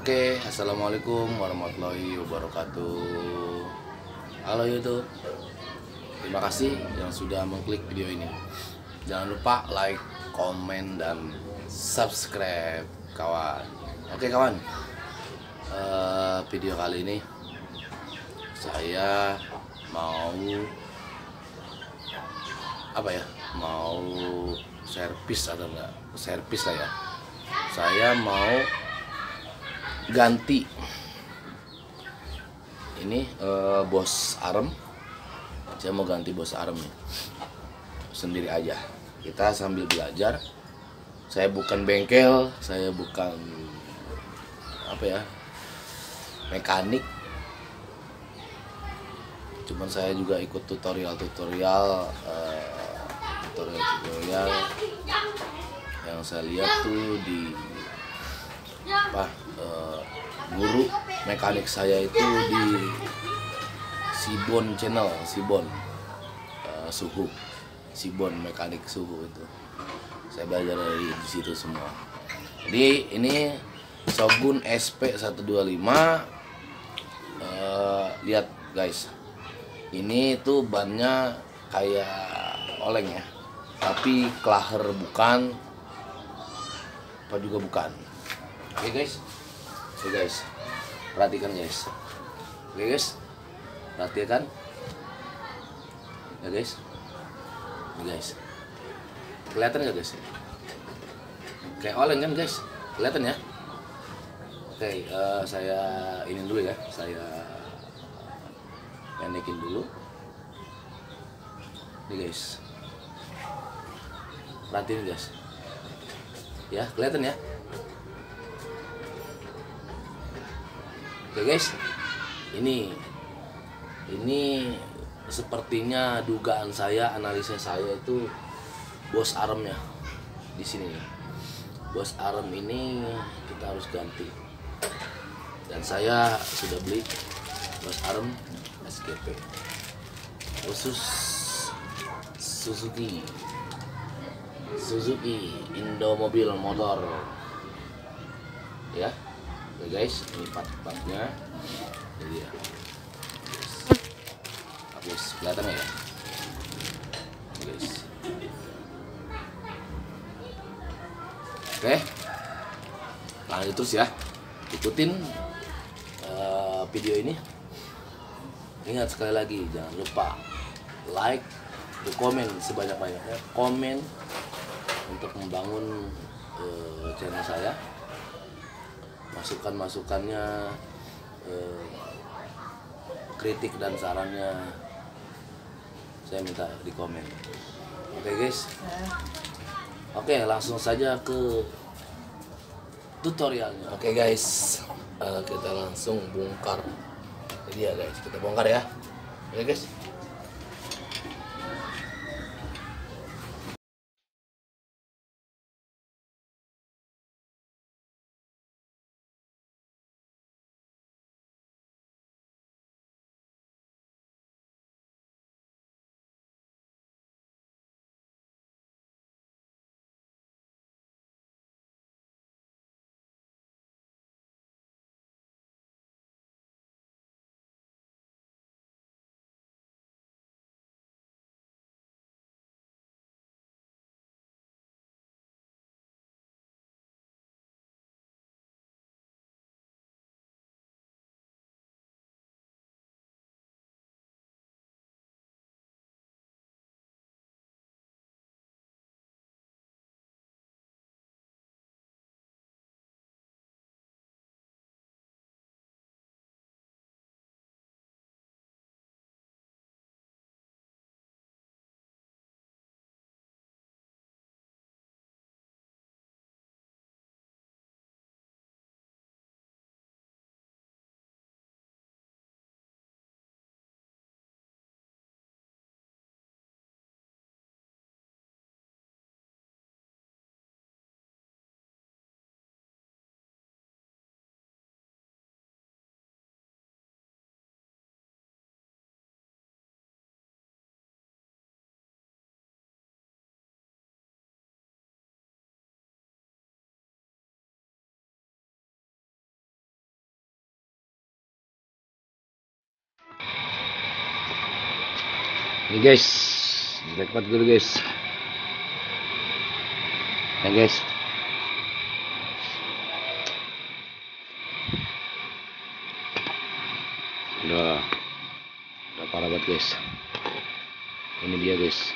Oke, assalamualaikum warahmatullahi wabarakatuh. Halo YouTube, terima kasih yang sudah mengklik video ini. Jangan lupa like, komen, dan subscribe, kawan. Oke kawan, video kali ini saya mau Mau servis atau enggak? Servis lah ya. Saya mau ganti ini bos arem. Saya mau ganti bos arem nih sendiri aja. Kita sambil belajar. Saya bukan bengkel, saya bukan mekanik. Cuman saya juga ikut tutorial yang saya lihat tuh di guru mekanik saya itu di Sibon channel, Sibon mekanik suhu itu. Saya belajar dari situ semua. Jadi ini Shogun SP125. Lihat guys, ini tuh bannya kayak oleng ya, tapi klaher bukan, apa juga bukan. Oke guys, perhatikan guys. Oke guys, perhatikan ya guys. Ini guys, kelihatan nggak guys? Kayak oleng kan guys, kelihatan ya? Oke, saya ini dulu ya, saya pendekin dulu. Ini guys, perhatiin guys, ya kelihatan ya? Oke guys, ini sepertinya dugaan saya, analisa saya itu bos aremnya di sini. Bos arem ini kita harus ganti. Dan saya sudah beli bos arem SGP khusus Suzuki Indomobil Motor ya. Oke guys, ini part-partnya. Jadi ya guys, kelihatan ya guys. Oke, lanjut terus ya, ikutin video ini. Ingat sekali lagi, jangan lupa like, komen sebanyak-banyaknya, komen untuk membangun channel saya. Masukannya, kritik dan sarannya saya minta di komen. Oke guys, oke langsung saja ke tutorialnya. Oke guys, kita langsung bongkar. Jadi ya guys, kita bongkar ya. Oke guys. Ini guys, jackpot dulu guys. Ya guys. Udah parah banget guys. Ini dia guys.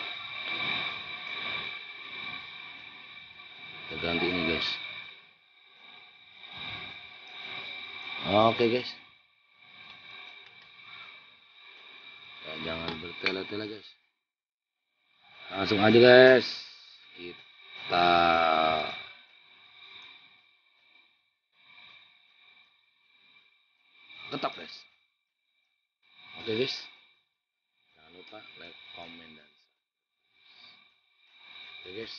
Kita ganti ini guys. Oke guys. Nah, jangan bertele-tele guys. Langsung aja guys. Kita ketok guys. Oke guys. Jangan lupa like, comment, dan subscribe. Oke guys.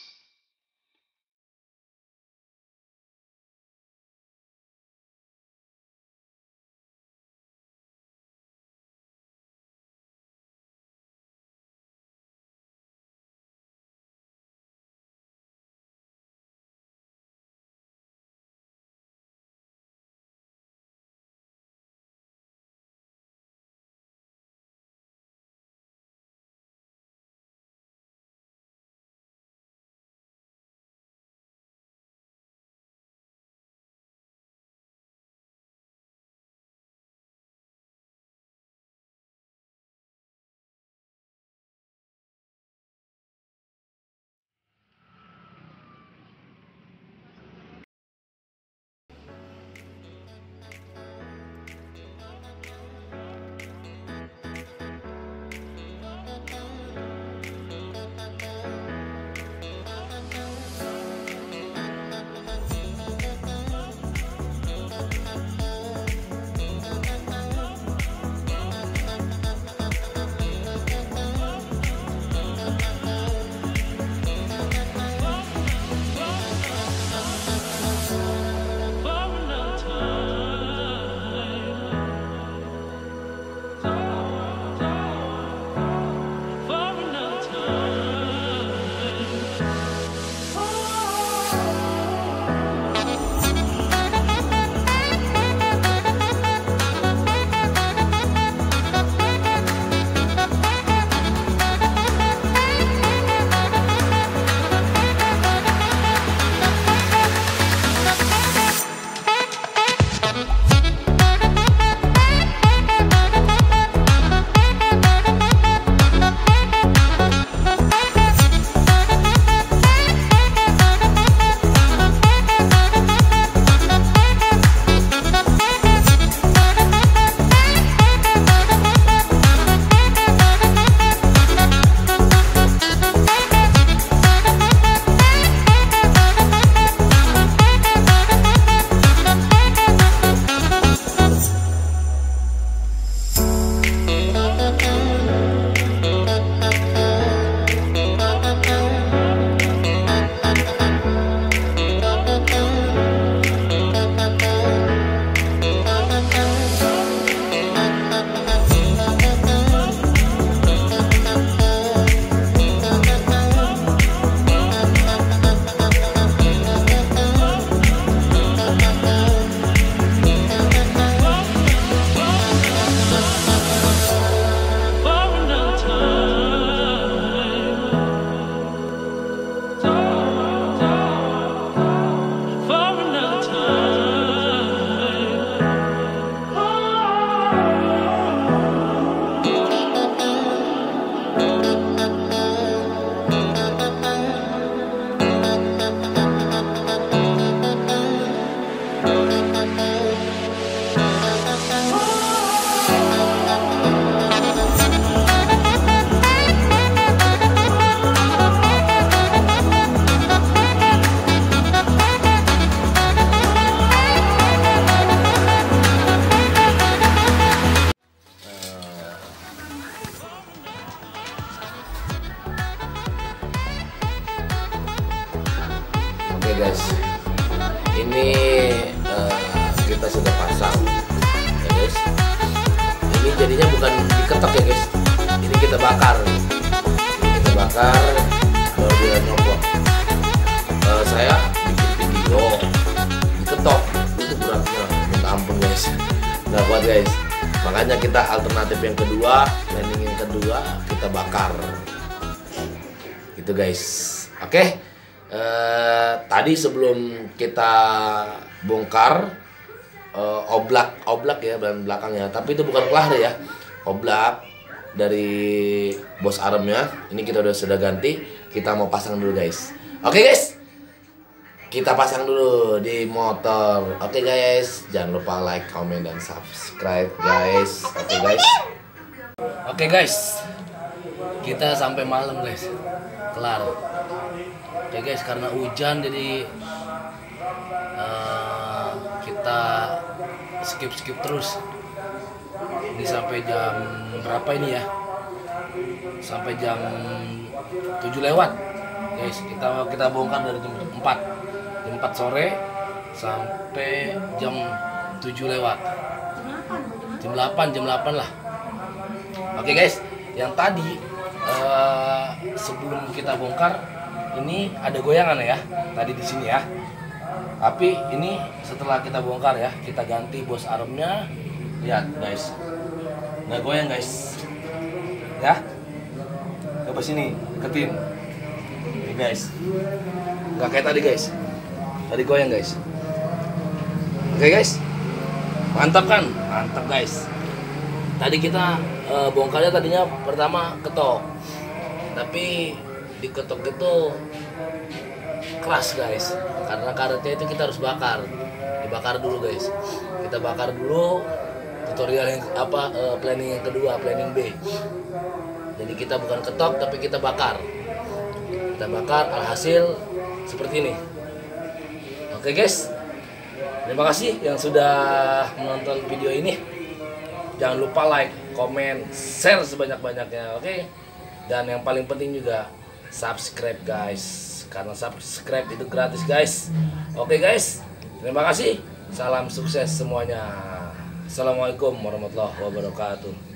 Guys, ini kita sudah pasang ya guys. Ini jadinya bukan diketok ya guys, ini kita bakar baru dia nyobok. Saya bikin video diketok, itu beratnya minta ampun guys, nggak kuat guys. Makanya kita alternatif yang kedua, planning yang kedua kita bakar. Gitu guys. Oke. Tadi sebelum kita bongkar oblak ya bagian belakangnya, tapi itu bukan kelahar ya. Oblak dari bos Aremnya. Ini kita sudah ganti. Kita mau pasang dulu guys. Oke guys. Kita pasang dulu di motor. Oke guys, jangan lupa like, comment, dan subscribe guys. Oke guys, kita sampai malam guys, kelar. Oke guys, karena hujan jadi kita skip terus. Ini sampai jam berapa ini ya? Sampai jam 7 lewat guys. Kita bongkar dari jam 4 sore sampai jam 7 lewat. Jam 8 lah. Oke guys, yang tadi sebelum kita bongkar ini ada goyangan ya, tadi di sini ya. Tapi ini setelah kita bongkar ya, kita ganti bos Aremnya. Lihat guys, nggak goyang guys, ya. Coba sini, deketin. Ini guys, nggak kayak tadi guys. Tadi goyang guys. Oke guys, mantap kan? Mantap guys. Tadi kita bongkarnya tadinya pertama ketok, tapi diketok itu keras guys. Karena karetnya itu kita harus dibakar dulu guys. Kita bakar dulu. Tutorial yang planning yang kedua, planning B. Jadi kita bukan ketok tapi kita bakar. Kita bakar, alhasil seperti ini. Oke guys, terima kasih yang sudah menonton video ini. Jangan lupa like, comment, share sebanyak-banyaknya, oke? Dan yang paling penting juga subscribe guys, karena subscribe itu gratis guys. Oke guys, terima kasih. Salam sukses semuanya. Assalamualaikum warahmatullahi wabarakatuh.